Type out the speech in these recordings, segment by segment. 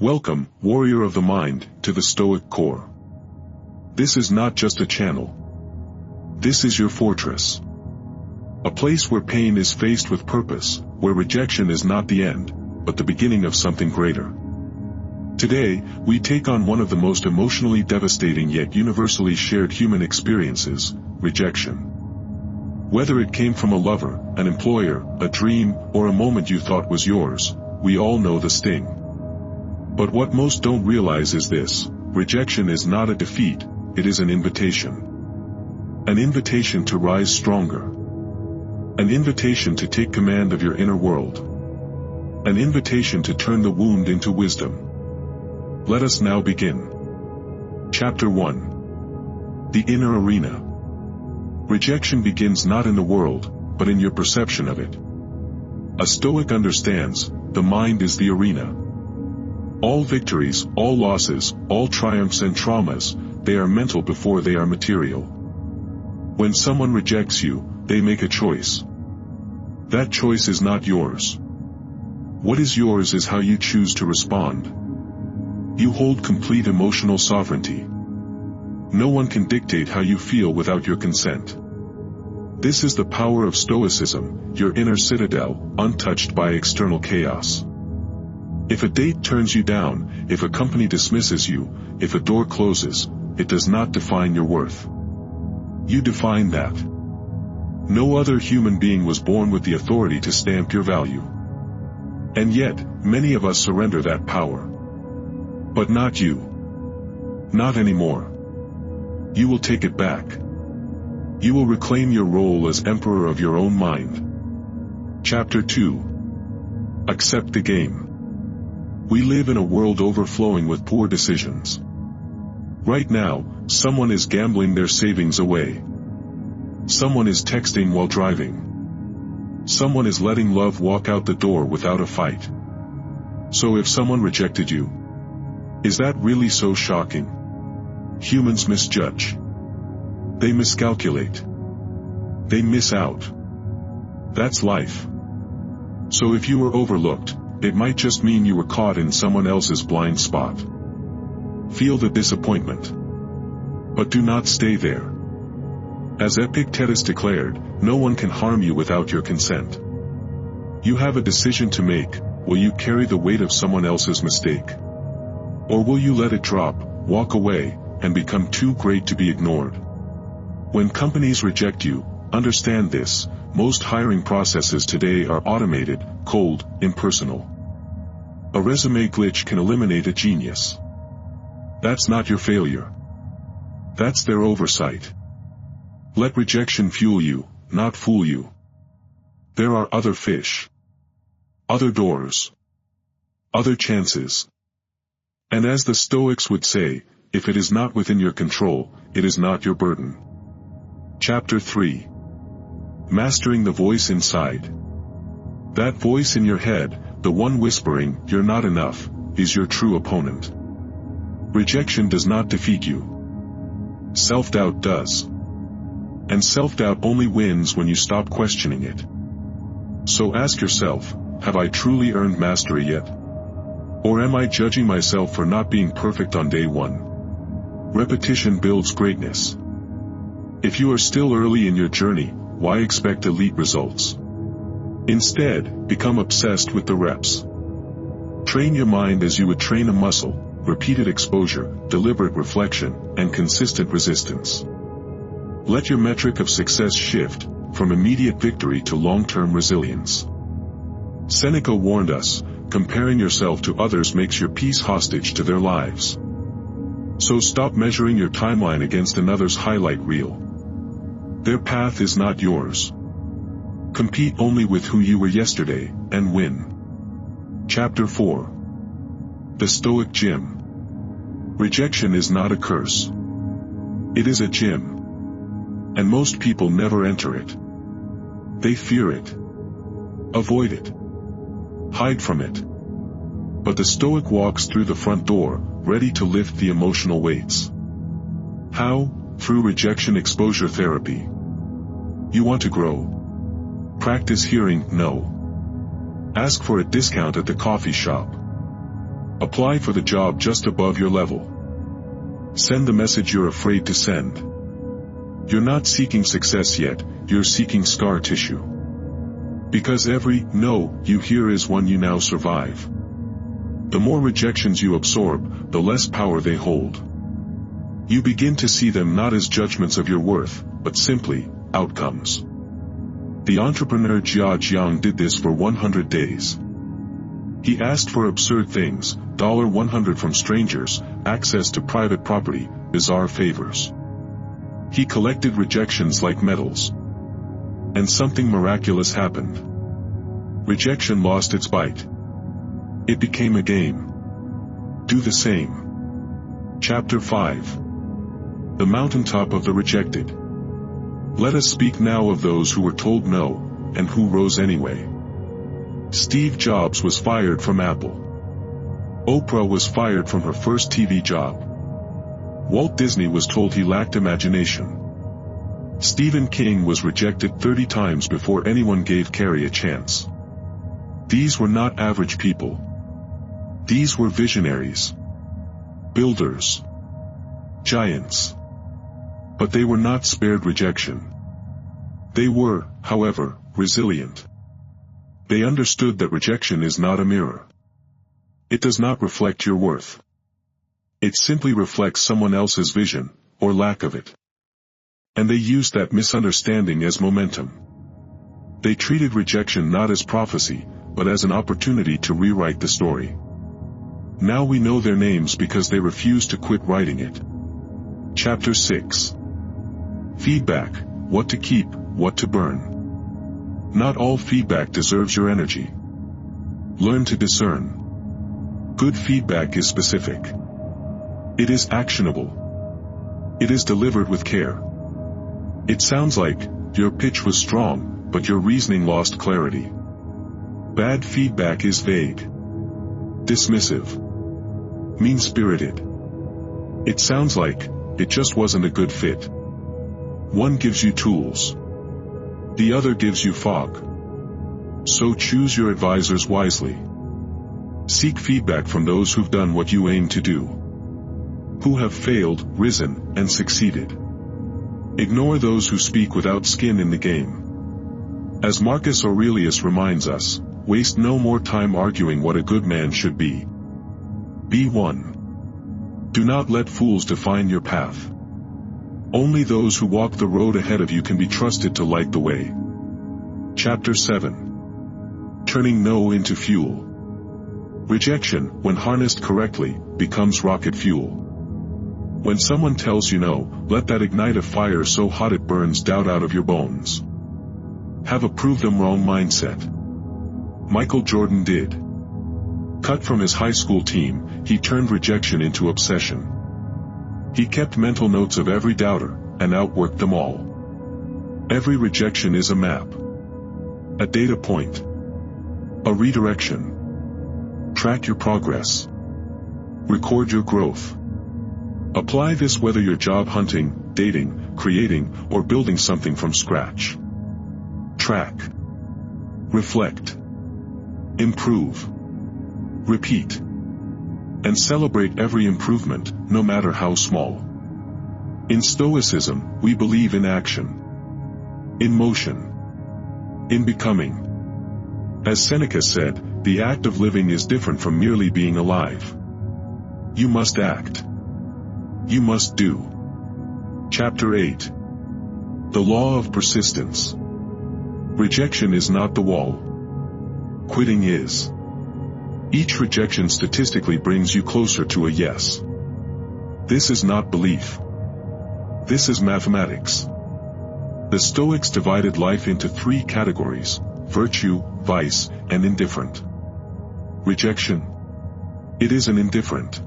Welcome, warrior of the mind, to the Stoic core. This is not just a channel. This is your fortress. A place where pain is faced with purpose, where rejection is not the end, but the beginning of something greater. Today, we take on one of the most emotionally devastating yet universally shared human experiences, rejection. Whether it came from a lover, an employer, a dream, or a moment you thought was yours, we all know the sting. But what most don't realize is this: rejection is not a defeat, it is an invitation. An invitation to rise stronger. An invitation to take command of your inner world. An invitation to turn the wound into wisdom. Let us now begin. Chapter 1. The Inner Arena. Rejection begins not in the world, but in your perception of it. A Stoic understands, the mind is the arena. All victories, all losses, all triumphs and traumas, they are mental before they are material. When someone rejects you, they make a choice. That choice is not yours. What is yours is how you choose to respond. You hold complete emotional sovereignty. No one can dictate how you feel without your consent. This is the power of Stoicism, your inner citadel, untouched by external chaos. If a date turns you down, if a company dismisses you, if a door closes, it does not define your worth. You define that. No other human being was born with the authority to stamp your value. And yet, many of us surrender that power. But not you. Not anymore. You will take it back. You will reclaim your role as emperor of your own mind. Chapter 2. Accept the game. We live in a world overflowing with poor decisions. Right now, someone is gambling their savings away. Someone is texting while driving. Someone is letting love walk out the door without a fight. So if someone rejected you, is that really so shocking? Humans misjudge. They miscalculate. They miss out. That's life. So if you were overlooked, it might just mean you were caught in someone else's blind spot. Feel the disappointment. But do not stay there. As Epictetus declared, no one can harm you without your consent. You have a decision to make: will you carry the weight of someone else's mistake? Or will you let it drop, walk away, and become too great to be ignored? When companies reject you, understand this: most hiring processes today are automated, cold, impersonal. A resume glitch can eliminate a genius. That's not your failure. That's their oversight. Let rejection fuel you, not fool you. There are other fish. Other doors. Other chances. And as the Stoics would say, if it is not within your control, it is not your burden. Chapter 3. Mastering the voice inside. That voice in your head, the one whispering, "You're not enough," is your true opponent. Rejection does not defeat you. Self-doubt does. And self-doubt only wins when you stop questioning it. So ask yourself, have I truly earned mastery yet? Or am I judging myself for not being perfect on day one? Repetition builds greatness. If you are still early in your journey, why expect elite results? Instead, become obsessed with the reps. Train your mind as you would train a muscle: repeated exposure, deliberate reflection, and consistent resistance. Let your metric of success shift, from immediate victory to long-term resilience. Seneca warned us, comparing yourself to others makes your peace hostage to their lives. So stop measuring your timeline against another's highlight reel. Their path is not yours. Compete only with who you were yesterday, and win. Chapter 4. The Stoic Gym. Rejection is not a curse. It is a gym. And most people never enter it. They fear it. Avoid it. Hide from it. But the Stoic walks through the front door, ready to lift the emotional weights. How? Through rejection exposure therapy. You want to grow? Practice hearing no. Ask for a discount at the coffee shop. Apply for the job just above your level. Send the message you're afraid to send. You're not seeking success yet, you're seeking scar tissue. Because every no you hear is one you now survive. The more rejections you absorb, the less power they hold. You begin to see them not as judgments of your worth, but simply outcomes. The entrepreneur Jia Jiang did this for 100 days. He asked for absurd things, $100 from strangers, access to private property, bizarre favors. He collected rejections like medals. And something miraculous happened. Rejection lost its bite. It became a game. Do the same. Chapter 5. The mountaintop of the rejected. Let us speak now of those who were told no, and who rose anyway. Steve Jobs was fired from Apple. Oprah was fired from her first TV job. Walt Disney was told he lacked imagination. Stephen King was rejected 30 times before anyone gave Carrie a chance. These were not average people. These were visionaries. Builders. Giants. But they were not spared rejection. They were, however, resilient. They understood that rejection is not a mirror. It does not reflect your worth. It simply reflects someone else's vision, or lack of it. And they used that misunderstanding as momentum. They treated rejection not as prophecy, but as an opportunity to rewrite the story. Now we know their names because they refused to quit writing it. Chapter 6. Feedback, what to keep, what to burn. Not all feedback deserves your energy. Learn to discern. Good feedback is specific. It is actionable. It is delivered with care. It sounds like, your pitch was strong, but your reasoning lost clarity. Bad feedback is vague. Dismissive. Mean-spirited. It sounds like, it just wasn't a good fit. One gives you tools. The other gives you fog. So choose your advisors wisely. Seek feedback from those who've done what you aim to do. Who have failed, risen, and succeeded. Ignore those who speak without skin in the game. As Marcus Aurelius reminds us, waste no more time arguing what a good man should be. Be one. Do not let fools define your path. Only those who walk the road ahead of you can be trusted to light the way. Chapter 7. Turning no into fuel. Rejection, when harnessed correctly, becomes rocket fuel. When someone tells you no, let that ignite a fire so hot it burns doubt out of your bones. Have a prove them wrong mindset. Michael Jordan did. Cut from his high school team, he turned rejection into obsession. He kept mental notes of every doubter, and outworked them all. Every rejection is a map. A data point. A redirection. Track your progress. Record your growth. Apply this whether you're job hunting, dating, creating, or building something from scratch. Track. Reflect. Improve. Repeat. And celebrate every improvement, no matter how small. In Stoicism, we believe in action. In motion. In becoming. As Seneca said, the act of living is different from merely being alive. You must act. You must do. Chapter 8. The Law of Persistence. Rejection is not the wall. Quitting is. Each rejection statistically brings you closer to a yes. This is not belief. This is mathematics. The Stoics divided life into 3 categories: virtue, vice, and indifferent. Rejection. It is an indifferent.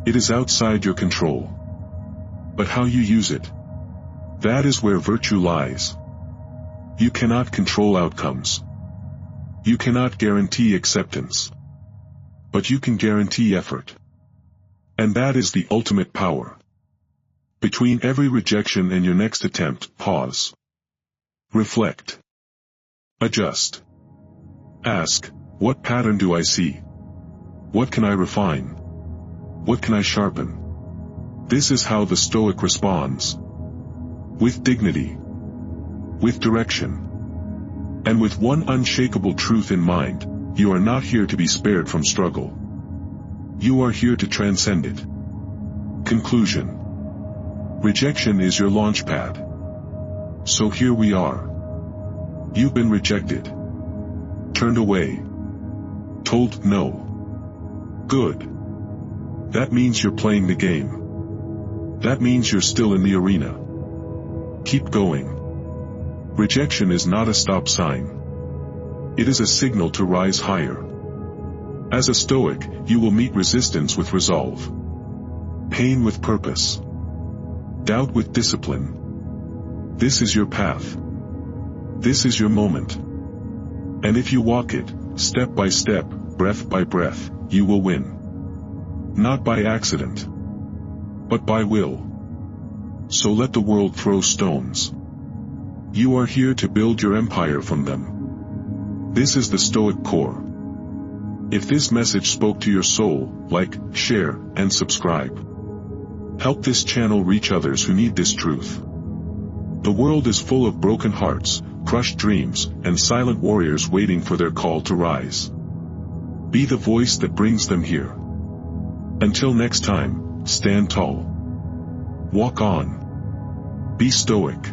It is outside your control. But how you use it, that is where virtue lies. You cannot control outcomes. You cannot guarantee acceptance. But you can guarantee effort. And that is the ultimate power. Between every rejection and your next attempt, pause. Reflect. Adjust. Ask, what pattern do I see? What can I refine? What can I sharpen? This is how the Stoic responds. With dignity, with direction, and with one unshakable truth in mind: you are not here to be spared from struggle. You are here to transcend it. Conclusion. Rejection is your launch pad. So here we are. You've been rejected. Turned away. Told no. Good. That means you're playing the game. That means you're still in the arena. Keep going. Rejection is not a stop sign. It is a signal to rise higher. As a Stoic, you will meet resistance with resolve, pain with purpose, doubt with discipline. This is your path. This is your moment. And if you walk it, step by step, breath by breath, you will win. Not by accident, but by will. So let the world throw stones. You are here to build your empire from them. This is the Stoic core. If this message spoke to your soul, like, share, and subscribe. Help this channel reach others who need this truth. The world is full of broken hearts, crushed dreams, and silent warriors waiting for their call to rise. Be the voice that brings them here. Until next time, stand tall. Walk on. Be Stoic.